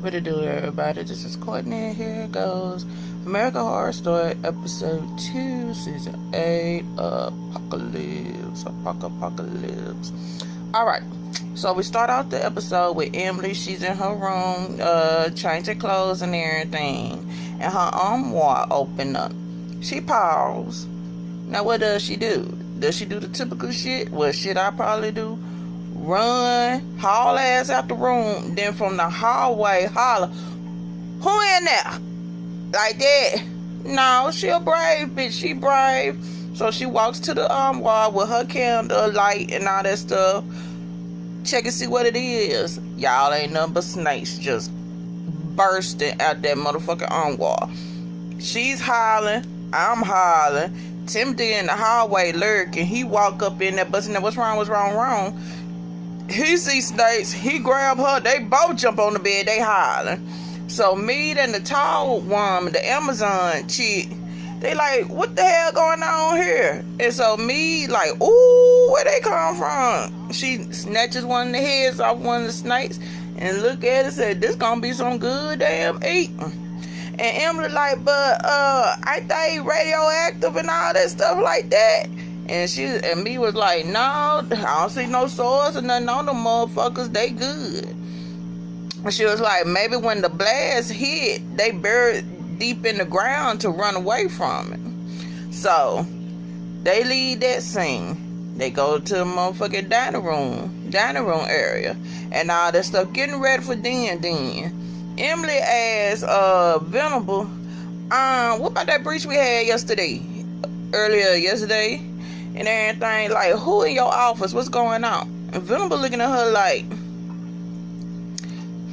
What to do, everybody? This is Courtney. Here it goes. American Horror Story, episode 2, season 8, Apocalypse. Alright, so we start out the episode with Emily. She's in her room, changing clothes and everything, and her armoire open up. She paused. Now, what does she do? Does she do the typical shit? Well, shit I probably do. Run, haul ass out the room, then from the hallway holler, who in there? Like that. No, she a brave bitch. She brave. So she walks to the wall with her candle, light, and all that stuff. Check and see what it is. Y'all ain't nothing but snakes just bursting out that motherfucking wall. She's hollering. I'm hollering. Timothy in the hallway lurking. He walk up in there, busting there. What's wrong? He see snakes. He grab her. They both jump on the bed. They hollering. So me and the tall woman, the Amazon chick, they like, what the hell going on here? And so me like, ooh, where they come from? She snatches one of the heads off one of the snakes and look at it and said, this gonna be some good damn eating. And Emily like, but ain't they radioactive and all that stuff like that? And me was like, no, I don't see no swords or nothing on them motherfuckers. They good. And she was like, maybe when the blast hit, they buried deep in the ground to run away from it. So they leave that scene. They go to the motherfucking dining room area, and all that stuff, getting ready for then. Emily asks Venable, what about that breach we had earlier yesterday? And everything, like, who in your office? What's going on? And Venable looking at her like,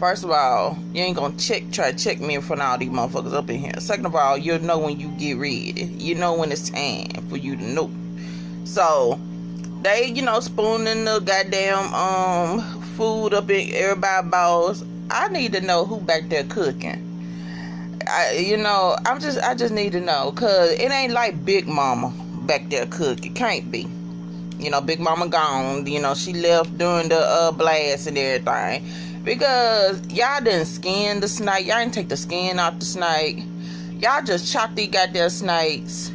first of all, you ain't gonna try to check me in front of all these motherfuckers up in here. Second of all, you'll know when you get ready. You know when it's time for you to know. So they, spooning the goddamn food up in everybody's bowls. I need to know who back there cooking. I just need to know, cause it ain't like Big Mama back there cook. It can't be. Big Mama gone. She left during the blast and everything. Because y'all didn't skin the snake. Y'all didn't take the skin off the snake. Y'all just chopped these goddamn snakes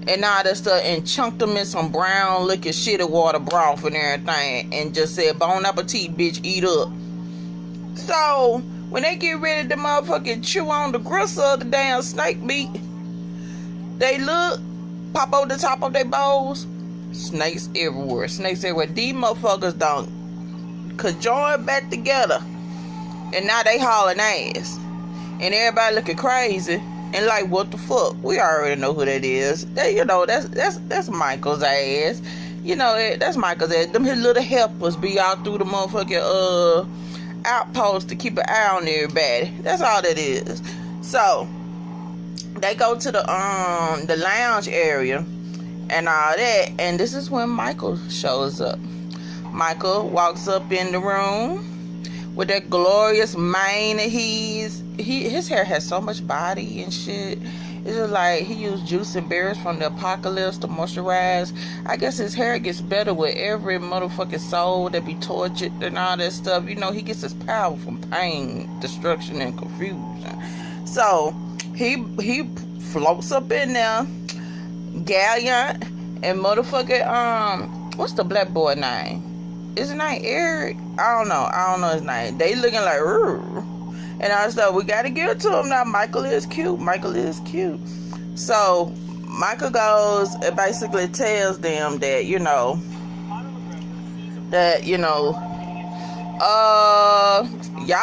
and all that stuff and chunked them in some brown looking shitty water broth and everything and just said, bon appetit, bitch, eat up. So when they get ready to motherfucking chew on the gristle of the damn snake meat, they look, pop over the top of their bowls, snakes everywhere. These motherfuckers could join back together, and now they hauling ass, and everybody looking crazy and like, what the fuck? We already know who that is. That's Michael's ass. That's Michael's ass. Them his little helpers be out through the motherfucking outpost to keep an eye on everybody. That's all that is. So they go to the lounge area and all that, and this is when Michael shows up. Michael walks up in the room with that glorious mane that his hair has so much body and shit. It's just like he used juice and berries from the apocalypse to moisturize. I guess his hair gets better with every motherfucking soul that be tortured and all that stuff. He gets his power from pain, destruction, and confusion. So he floats up in there, Gallant, and motherfucking what's the black boy name? Is his name Eric? I don't know his name. They looking like, and I said, we gotta give it to him now. Michael is cute. So Michael goes and basically tells them that, y'all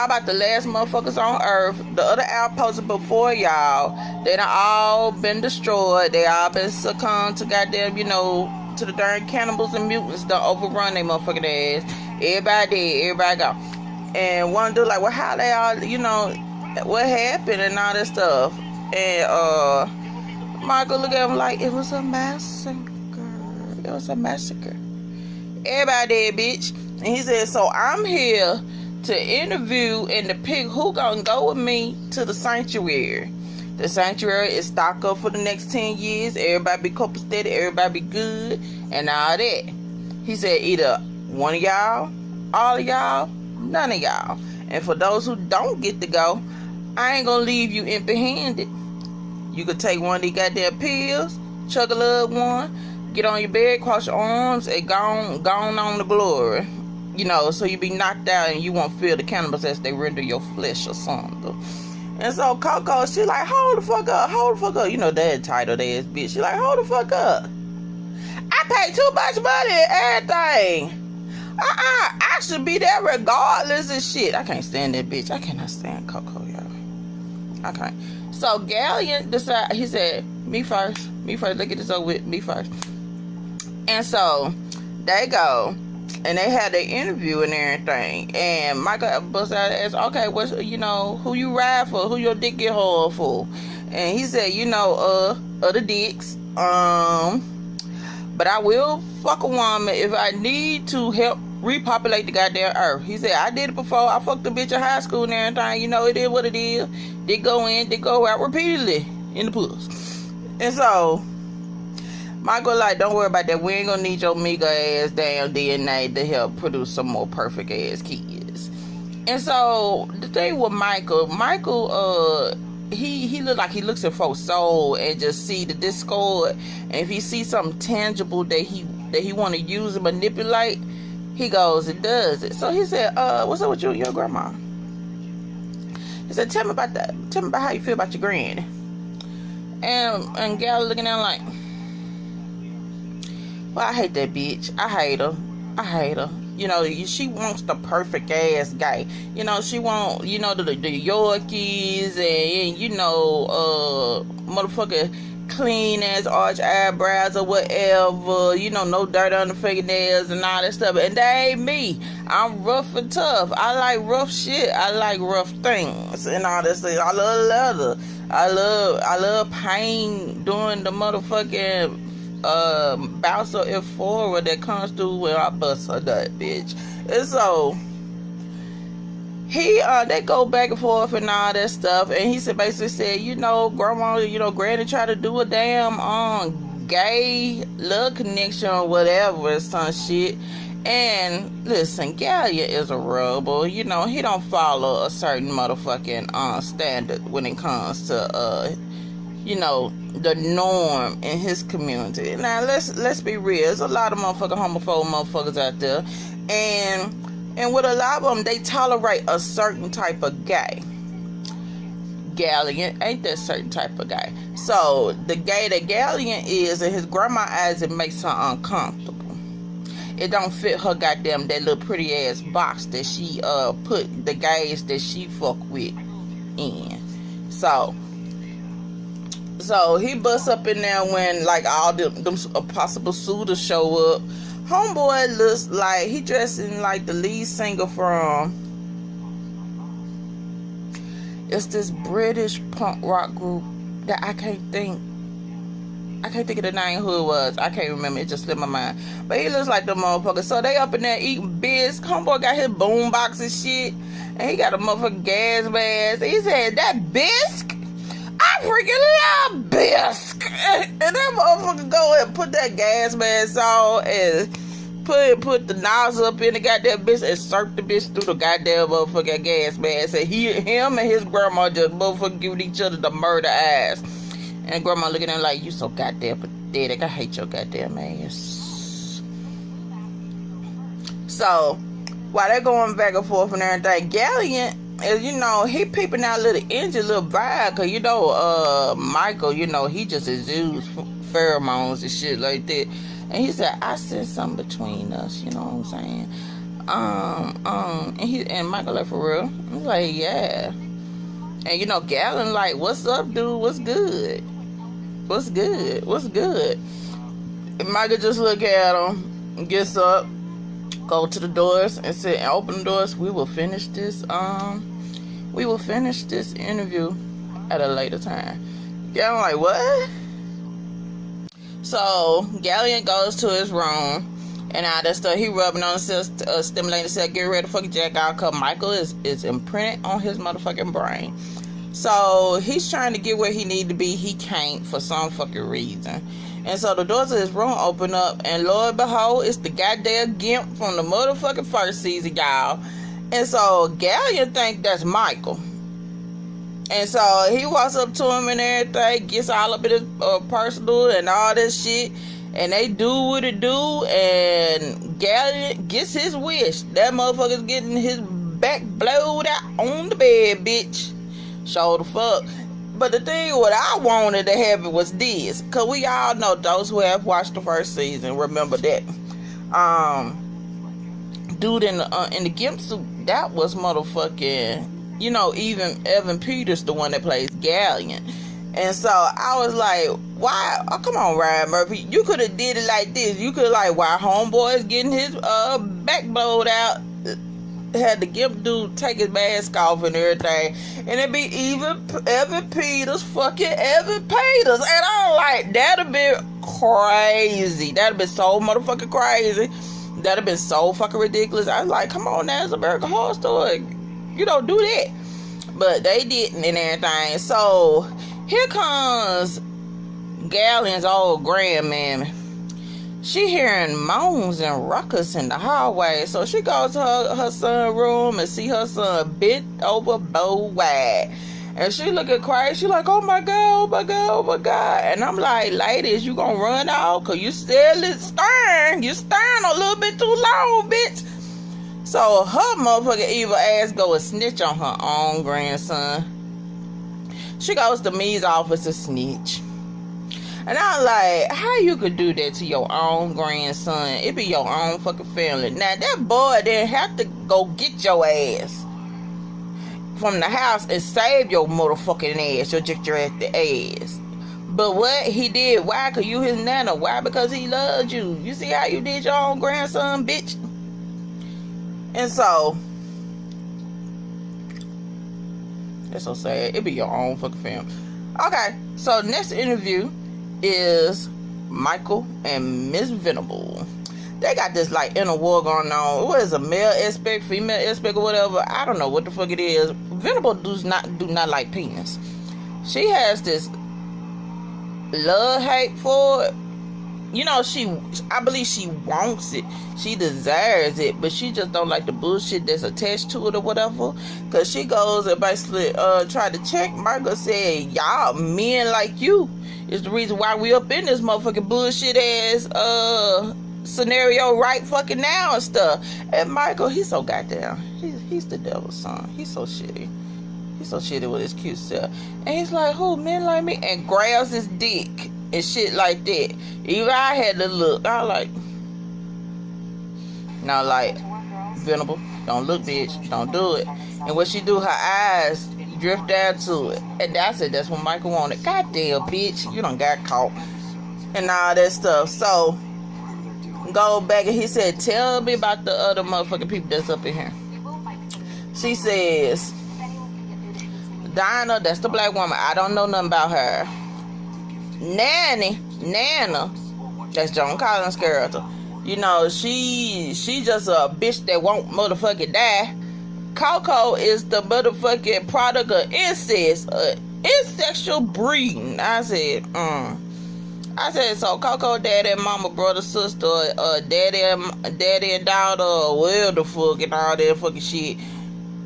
about the last motherfuckers on earth. The other outposts before y'all, they done all been destroyed. They all been succumbed to goddamn, to the darn cannibals and mutants that overrun they motherfucking ass. Everybody dead, everybody gone. And one dude like, well, how they all, what happened and all that stuff. And Michael look at him like, it was a massacre. Everybody dead, bitch. And he said, so I'm here to interview and to pick who gonna go with me to the sanctuary. The sanctuary is stocked up for the next 10 years. Everybody be copacetic, everybody be good, and all that. He said either one of y'all, all of y'all, none of y'all. And for those who don't get to go, I ain't gonna leave you empty-handed. You could take one of these goddamn pills, chug a little one, get on your bed, cross your arms, and gone on the glory. You know, so you be knocked out and you won't feel the cannibals as they render your flesh asunder. And so Coco, she like, hold the fuck up. You know, that entitled ass bitch. She like, hold the fuck up. I pay too much money and everything. I should be there regardless of shit. I can't stand that bitch. I cannot stand Coco, y'all. I can't. So Gallion decided, he said, me first. Let's get this over with. Me first. And so they go and they had their interview and everything. And Michael bust out and asked, okay, what's, you know, who you ride for? Who your dick get hard for? And he said, you know, other dicks. But I will fuck a woman if I need to help repopulate the goddamn earth. He said, I did it before. I fucked a bitch in high school and everything. You know, it is what it is. They go in, they go out repeatedly in the puss. And so Michael like, don't worry about that. We ain't gonna need your meager ass damn DNA to help produce some more perfect ass kids. And so the thing with Michael, he look like he looks at folks' soul and just see the discord. And if he sees something tangible that he want to use and manipulate, he goes and does it. So he said, what's up with you and your grandma? He said, tell me about that. Tell me about how you feel about your granny. And Gal looking at him like, well, I hate that bitch. I hate her. You know, she wants the perfect ass guy. You know, she want, you know, the Yorkies and you know, motherfucker clean ass arch eyebrows or whatever. You know, no dirt on the fingernails and all that stuff. And that ain't me. I'm rough and tough. I like rough shit. I like rough things and all that stuff. I love leather. I love pain during the motherfucking bounce of it forward that comes through when I bust her nut, bitch. And so they go back and forth and all that stuff, and he basically said, you know, grandma, you know, granny tried to do a damn gay love connection or whatever, some shit. And listen, Gallia is a rebel. You know, he don't follow a certain motherfucking standard when it comes to you know, the norm in his community. Now let's be real. There's a lot of homophobic motherfuckers out there, and with a lot of them, they tolerate a certain type of guy. Gallion ain't that certain type of guy. So the gay that Gallion is, in his grandma eyes, it makes her uncomfortable. It don't fit her goddamn that little pretty ass box that she put the guys that she fuck with in. So he busts up in there when like all them possible suitors show up. Homeboy looks like he dressing like the lead singer from, it's this British punk rock group that I can't think of the name who it was. I can't remember. It just slipped my mind. But he looks like the motherfucker. So they up in there eating bisque. Homeboy got his boombox and shit. And he got a motherfucking gas mask. He said, that bisque? I freaking love bisque. And that motherfucker go and put that gas mask on and put the nozzle up in the goddamn bitch and slurp the bitch through the goddamn motherfucking gas mask. And him and his grandma just motherfucking giving each other the murder ass. And grandma looking at him like, you so goddamn pathetic. I hate your goddamn ass. So, while they're going back and forth and everything, Gallion, you know, he peeping out a little engine, little vibe. Cause, you know, Michael, you know, he just exudes pheromones and shit like that. And he said, I sense something between us. You know what I'm saying? And Michael like, for real? I was like, yeah. And, you know, Gallon like, what's up, dude? What's good? What's good? And Michael just look at him, gets up, go to the doors and sit and open the doors. We will finish this interview at a later time. Gallon like, what? So Gallion goes to his room and all that stuff. He rubbing on himself, stimulating himself, getting ready to fucking jack out, cause Michael is imprinted on his motherfucking brain. So he's trying to get where he need to be. He can't for some fucking reason. And so the doors of his room open up, and lo and behold, it's the goddamn Gimp from the motherfucking first season, y'all. And so Galleon think that's Michael. And so he walks up to him and everything, gets all up in his personal and all this shit. And they do what it do, and Galleon gets his wish. That motherfucker's getting his back blowed out on the bed, bitch. Show the fuck. But the thing what I wanted to happen was this. Because we all know, those who have watched the first season remember that. Dude in the gimp suit, that was motherfucking, even Evan Peters, the one that plays Galleon. And so I was like, why? Oh, come on, Ryan Murphy. You could have did it like this. You could have, like, while homeboy's getting his back blowed out, had the gimp dude take his mask off and everything. And it'd be even Evan Peters, fucking Evan Peters. And I'm like, that'd have been crazy. That'd have been so motherfucking crazy. That'd have been so fucking ridiculous. I was like, come on now, it's American Horror Story. Do that. But they didn't and everything. So here comes Gallion's old grandmammy. She hearing moans and ruckus in the hallway. So she goes to her son's room and see her son bent over bow wide. And she looking crazy. She like, oh my God, oh my God, oh my God. And I'm like, ladies, you gonna run out? Cause you still stern. You stern a little bit too long, bitch. So her motherfucking evil ass go and snitch on her own grandson. She goes to me's office to snitch. And I'm like, how you could do that to your own grandson? It be your own fucking family. Now, that boy didn't have to go get your ass from the house and save your motherfucking ass, your ass. But what he did, why? Because you his nana. Why? Because he loved you. You see how you did your own grandson, bitch? And so, that's so sad. It be your own fucking family. Okay, so next interview is Michael and Miss Venable. They got this like inner war going on. What is a male aspect, female aspect, or whatever? I don't know what the fuck it is. Venable do not like penis. She has this love hate for it. I believe she wants it. She desires it, but she just don't like the bullshit that's attached to it or whatever. Cause she goes and basically try to check. Michael said, y'all men like you is the reason why we up in this motherfucking bullshit ass scenario right fucking now and stuff. And Michael, he's so goddamn, he's the devil's son. He's so shitty. He's so shitty with his cute self. And he's like, who, men like me? And grabs his dick and shit like that. Even I had to look. I was like, now, like, Venable, don't look, bitch. Don't do it. And what she do, her eyes drift down to it. And that's it. That's what Michael wanted. Goddamn, bitch. You done got caught. And all that stuff. So, go back and he said, tell me about the other motherfucking people that's up in here. She says, Dinah, that's the black woman. I don't know nothing about her. Nana, that's Joan Collins' character. She just a bitch that won't motherfucking die. Coco is the motherfucking product of incest, incestual breeding. I said, so Coco, daddy and mama, brother, sister, daddy and daughter, whatever the fuck, and all that fucking shit.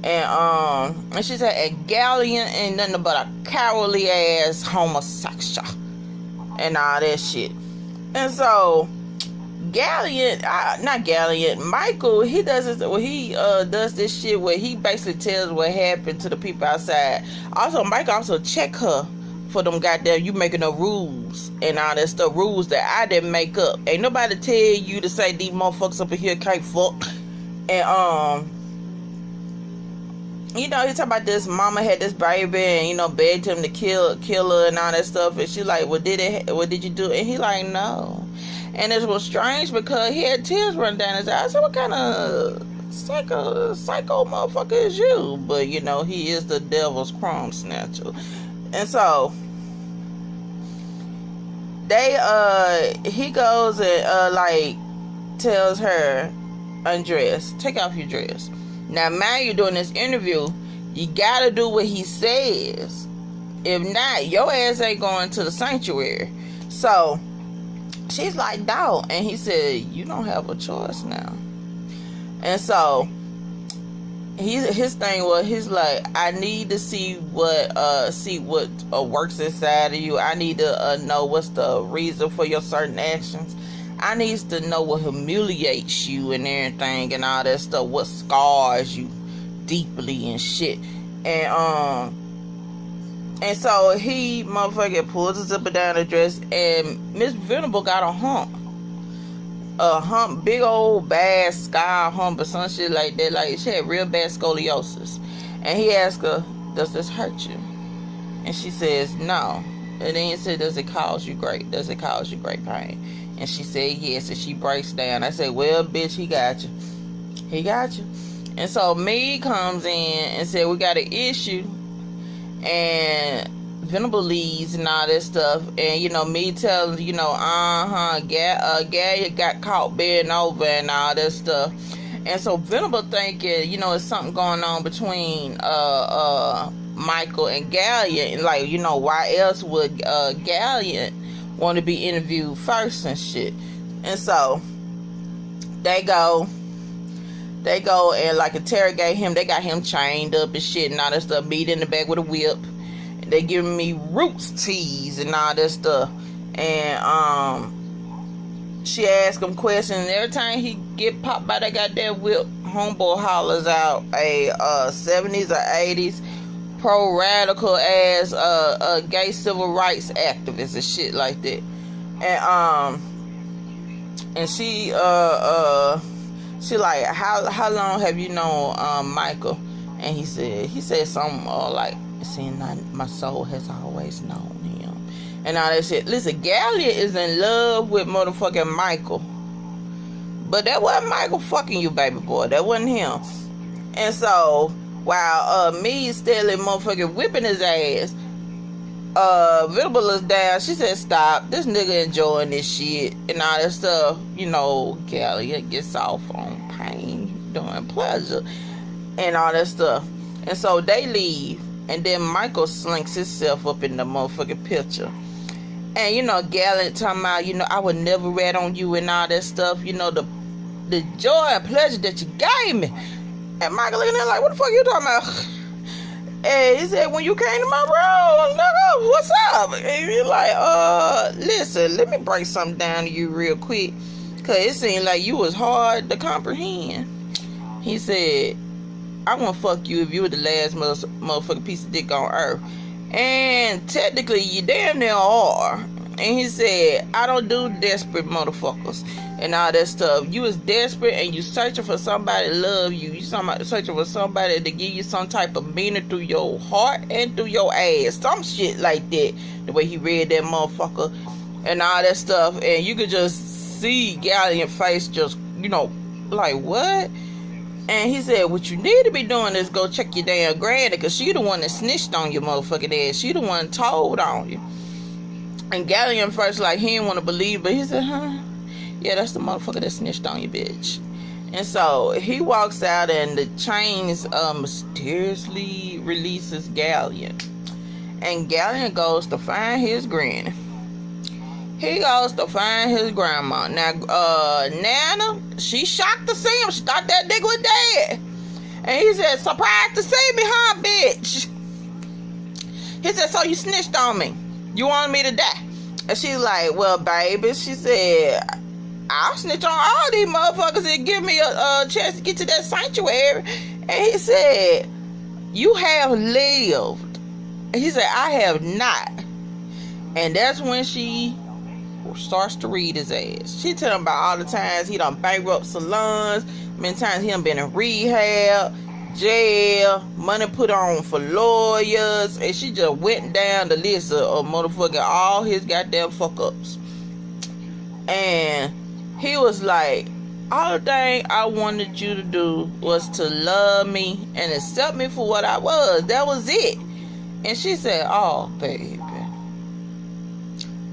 And she said, a Galleon ain't nothing but a cowardly ass homosexual. And all that shit. And so Michael, he does this shit where he basically tells what happened to the people outside. Also, Michael also check her for them goddamn you making the rules and all that stuff, rules that I didn't make up. Ain't nobody tell you to say these motherfuckers up in here can't fuck. And he talking about this mama had this baby and begged him to kill her and all that stuff, and she like, what did you do? And he like, no. And it was strange because he had tears running down his eyes. I said, what kind of psycho motherfucker is you? But he is the devil's crumb snatcher. And so he goes and tells her, undress, take off your dress. Now, man, you're doing this interview, you gotta do what he says. If not, your ass ain't going to the sanctuary. So, she's like, dog. And he said, you don't have a choice now. And so, his thing was, he's like, I need to see what works inside of you. I need to know what's the reason for your certain actions. I need to know what humiliates you and everything and all that stuff, what scars you deeply and shit. And so he motherfucker pulls his zipper down the dress, and Miss Venable got a hump, big old bad sky hump or some shit like that. Like, she had real bad scoliosis. And he asked her, does this hurt you? And she says no. And then he said, does it cause you great pain? And she said yes. And she breaks down. I said, well, bitch, he got you. And so me comes in and said, we got an issue. And Venable leaves and all that stuff. And, you know, me telling, you know, Galia got caught bending over and all that stuff. And so Venable thinking, you know, it's something going on between Michael and Galia. And, like, you know, why else would Galia want to be interviewed first and shit? And so they go and, like, interrogate him. They got him chained up and shit and all that stuff, beat in the back with a whip. And they giving me roots teas and all that stuff. And she asked him questions, and every time he get popped by that goddamn whip, homeboy hollers out a 70s or 80s pro-radical ass gay civil rights activist and shit like that. And she like, how long have you known Michael? And he said something like, saying, my soul has always known him and all that shit. Listen, Galia is in love with motherfucking Michael, but that wasn't Michael fucking you, baby boy. That wasn't him. And so while me steadily motherfucking whipping his ass, Venable is down. She said, stop, this nigga enjoying this shit and all that stuff. You know, Galia gets off on pain doing pleasure and all that stuff. And so they leave, and then Michael slinks himself up in the motherfucking picture. And, you know, Galia talking about, you know, I would never rat on you and all that stuff. You know, the joy and pleasure that you gave me. And Michael looking at her like, what the fuck you talking about? And he said, when you came to my room, nigga, what's up? And you're like, listen, let me break something down to you real quick, because it seemed like you was hard to comprehend. He said, I want to fuck you if you were the last motherfucking piece of dick on earth. And technically, you damn near are. And he said, I don't do desperate motherfuckers and all that stuff. You was desperate and you searching for somebody to love you. You searching for somebody to give you some type of meaning through your heart and through your ass. Some shit like that. The way he read that motherfucker and all that stuff. And you could just see Gallian's face just, you know, like, what? And he said, what you need to be doing is go check your damn granny, because she the one that snitched on your motherfucking ass. She the one told on you. And Gallion first, like, he didn't want to believe, but he said, yeah, that's the motherfucker that snitched on you, bitch. And so he walks out, and the chains mysteriously releases Gallion. And Gallion goes to find his granny. He goes to find his grandma. Now, Nana, she shocked to see him. She thought that nigga was dead. And he said, surprised to see me, huh, bitch? He said, so you snitched on me. You wanted me to die. And she's like, well, baby, she said, I'll snitch on all these motherfuckers and give me a chance to get to that sanctuary. And he said, you have lived. And he said, I have not. And that's when she starts to read his ass. She tell him about all the times he done bankrupt salons, many times he done been in rehab, jail, money put on for lawyers, and she just went down the list of motherfucking all his goddamn fuck ups. And he was like, all the thing I wanted you to do was to love me and accept me for what I was. That was it. And she said, oh, baby,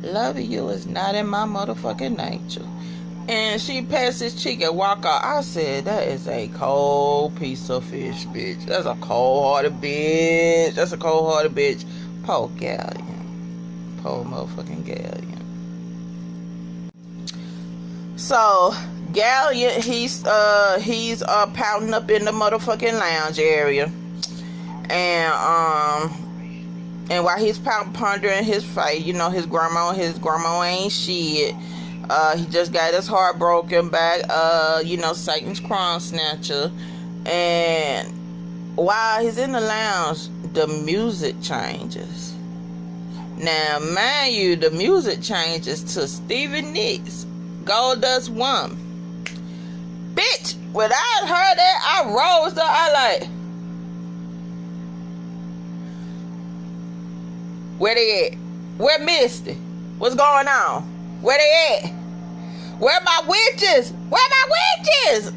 loving you is not in my motherfucking nature. And she passed his cheek and walk out. I said, that is a cold piece of fish, bitch. That's a cold-hearted bitch. That's a cold-hearted bitch. Poor Gallion. Poor motherfucking Gallion. So, Gallion, he's pouting up in the motherfucking lounge area, and while he's pondering his fate, his grandma ain't shit. He just got his heart broken back. Satan's crown snatcher, and while he's in the lounge, the music changes. Now, mind you, the music changes to Stevie Nicks, Goldust Woman. Bitch, when I heard that, I rose up. I like, where they at? Where Misty? What's going on? Where they at? Where my witches? Where my witches?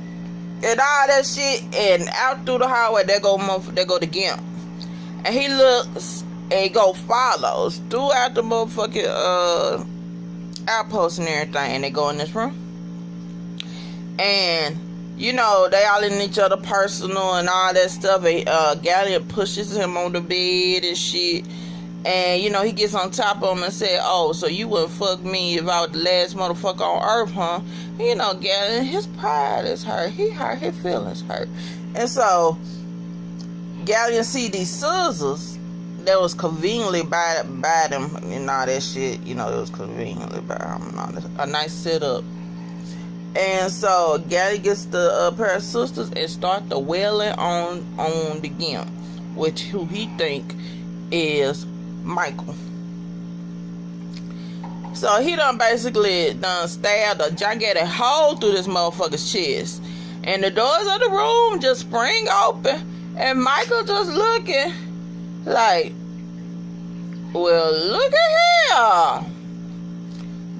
And all that shit. And out through the hallway, there go the Gimp. And he looks and go follows throughout the motherfucking outpost and everything. And they go in this room. And they all in each other personal and all that stuff. And Gallion pushes him on the bed and shit. And he gets on top of him and said, "Oh, so you wouldn't fuck me if I was the last motherfucker on earth, huh?" Gallion, his pride is hurt. He hurt, his feelings hurt. And so Gallion see these scissors that was conveniently by them and all that shit. It was conveniently by them. A nice setup. And so Gallion gets the pair of sisters and start the wailing on the Gimp, who he think is Michael. So he basically stabbed a gigantic hole through this motherfucker's chest, and the doors of the room just spring open, and Michael just looking like, well, look at here.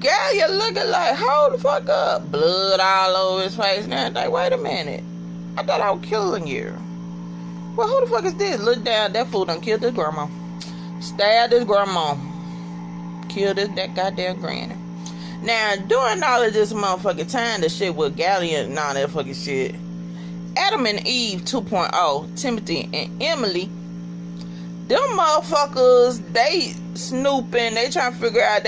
Gallion looking like, hold the fuck up. Blood all over his face and everything. Wait a minute. I thought I was killing you. Well, who the fuck is this? Look down. That fool done killed his grandma. Stabbed his grandma. Killed that goddamn granny. Now, during all of this motherfucking time, the shit with Gallion and all that fucking shit, Adam and Eve 2.0, Timothy and Emily, them motherfuckers, they snooping, they trying to figure out,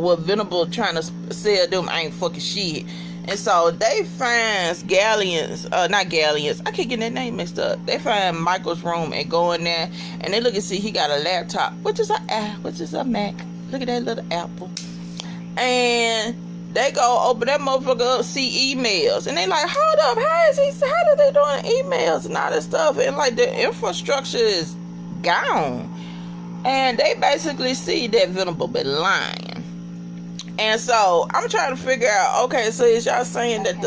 what Venable trying to sell them ain't fucking shit. And so they find not Gallions, I can't get that name mixed up. They find Michael's room and go in there and they look and see he got a laptop, which is a Mac. Look at that little apple. And they go open that motherfucker up, see emails, and they like, hold up, how do they doing emails and all that stuff? And like the infrastructure is gone. And they basically see that Venable been lying. And so I'm trying to figure out, okay, so is y'all saying that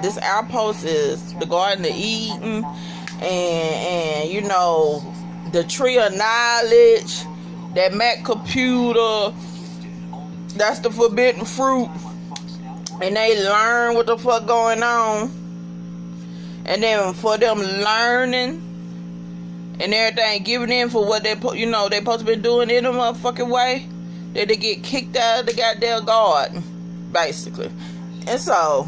this outpost is the Garden of Eden and the tree of knowledge, that Mac computer, that's the forbidden fruit, and they learn what the fuck going on, and then for them learning and everything, giving in for what they supposed to be doing in a motherfucking way, that they get kicked out of the goddamn garden, basically. And so,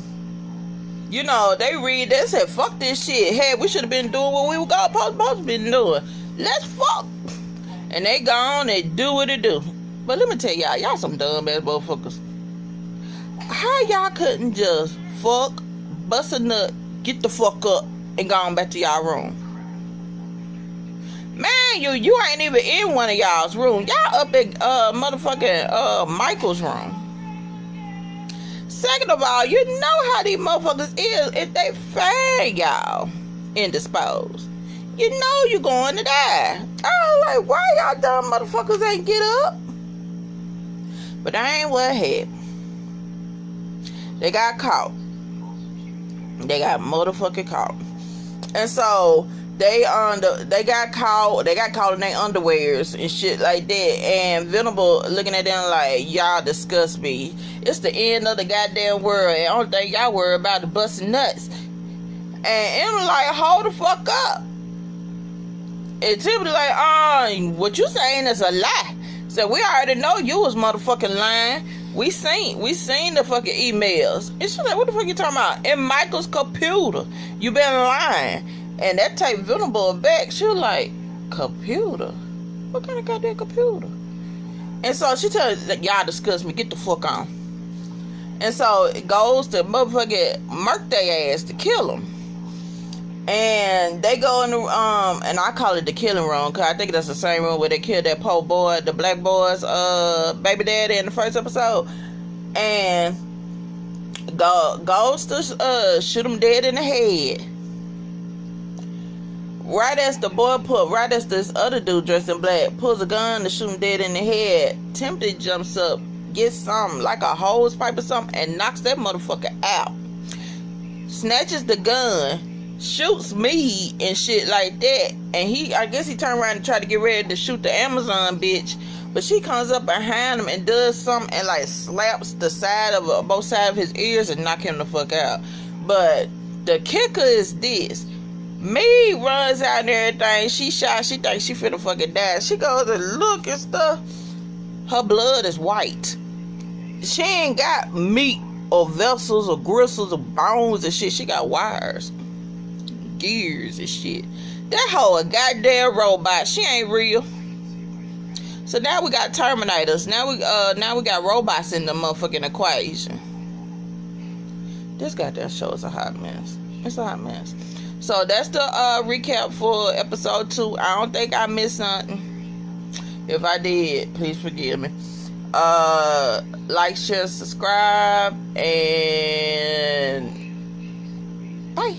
they read this, said, fuck this shit. Hey, we should have been doing what we were supposed to be doing. Let's fuck. And they gone, they do what they do. But let me tell y'all some dumb ass motherfuckers. How y'all couldn't just fuck, bust a nut, get the fuck up, and go on back to y'all room? Man, you ain't even in one of y'all's room. Y'all up in motherfucking Michael's room. Second of all, you know how these motherfuckers is if they find y'all indisposed. You know you going to die. I'm like, why y'all dumb motherfuckers ain't get up? But that ain't what happened. They got caught. They got motherfucking caught. And so they got caught in their underwears and shit like that. And Venable looking at them like, y'all disgust me. It's the end of the goddamn world. And only thing y'all worry about is busting nuts. And I'm like, hold the fuck up. And Timothy like, what you saying is a lie. So we already know you was motherfucking lying. We seen the fucking emails. And she's like, what the fuck you talking about? In Michael's computer. You been lying. And that type Venable back. She was like, computer? What kind of goddamn computer? And so she tells y'all discuss me. Get the fuck on. And so it goes to motherfucking murk their ass to kill them. And they go in the and I call it the killing room, because I think that's the same room where they killed that poor boy, the black boy's baby daddy in the first episode. And goes to shoot him dead in the head. Right as this other dude dressed in black pulls a gun to shoot him dead in the head, Timothy jumps up, gets something like a hose pipe or something, and knocks that motherfucker out. Snatches the gun, shoots me and shit like that. And I guess he turned around and tried to get ready to shoot the Amazon bitch, but she comes up behind him and does something and like slaps the side of both sides of his ears and knock him the fuck out. But the kicker is this. Me runs out and everything. She shot. She thinks she finna fucking die. She goes and look and stuff. Her blood is white. She ain't got meat or vessels or gristles or bones and shit. She got wires, gears and shit. That hoe a goddamn robot. She ain't real. So now we got Terminators. Now we got robots in the motherfucking equation. This goddamn show is a hot mess. It's a hot mess. So that's the recap for episode 2. I don't think I missed nothing. If I did, please forgive me. Like, share, subscribe, and bye.